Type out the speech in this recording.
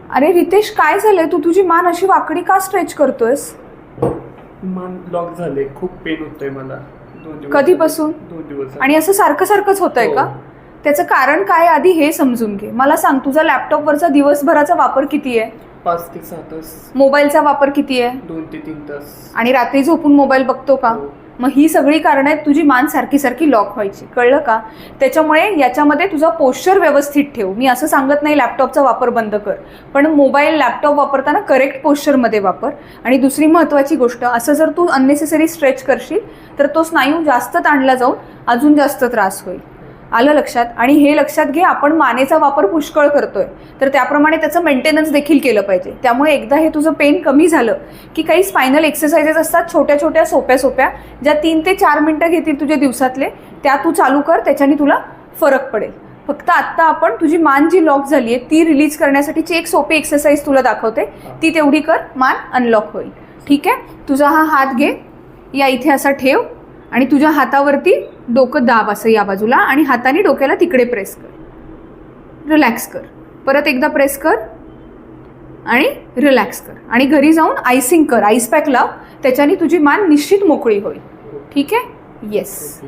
अरे रितेश, काय झालंय? तू तुझी मान अशी वाकडी का स्ट्रेच करतोयस? मान लॉक झाले, खूप पेन होतोय मला 2 दिवस. कधीपासून? 2 दिवस. आणि असं सारखं सारखंच होतंय का? त्याचं कारण काय आधी हे समजून घे. मला सांग, तुझा लॅपटॉपवरचा दिवसभराचा वापर किती आहे? 5 ते 6 तास. मोबाईलचा वापर किती आहे? 2 ते 3 तास. आणि रात्री झोपून मोबाईल बघतो का? मग ही सगळी कारणं आहेत तुझी मान सारखी सारखी लॉक व्हायची, कळलं का? त्याच्यामुळे याच्यामध्ये तुझा पोश्चर व्यवस्थित ठेव. मी असं सांगत नाही लॅपटॉपचा वापर बंद कर, पण मोबाईल लॅपटॉप वापरताना करेक्ट पोश्चरमध्ये वापर. आणि दुसरी महत्त्वाची गोष्ट, असं जर तू अननेसेसरी स्ट्रेच करशील तर तो स्नायू जास्त ताणला जाऊन अजून जास्त त्रास होईल. आलं लक्षात? आणि हे लक्षात घे, आपण मानेचा वापर पुष्कळ करतोय, तर त्याप्रमाणे त्याचं मेंटेनन्स देखील केलं पाहिजे. त्यामुळे एकदा हे तुझं पेन कमी झालं की काही स्पायनल एक्सरसाइजेस असतात छोट्या छोट्या सोप्या सोप्या, ज्या 3 ते 4 मिनटं घेतील तुझ्या दिवसातले, त्या तू चालू कर. त्याच्याने तुला फरक पडेल. फक्त आत्ता आपण तुझी मान जी लॉक झाली आहे ती रिलीज करण्यासाठीची एक सोपी एक्सरसाइज तुला दाखवते, ती तेवढी कर, मान अनलॉक होईल. ठीक आहे? तुझा हा हात घे, या इथे असा ठेव आणि तुझ्या हातावरती डोकं दाब असं या बाजूला, आणि हाताने डोक्याला तिकडे प्रेस कर. रिलॅक्स कर. परत एकदा प्रेस कर आणि रिलॅक्स कर. आणि घरी जाऊन आयसिंग कर, आईस पॅक लाव. त्याच्याने तुझी मान निश्चित मोकळी होईल. ठीक आहे? येस.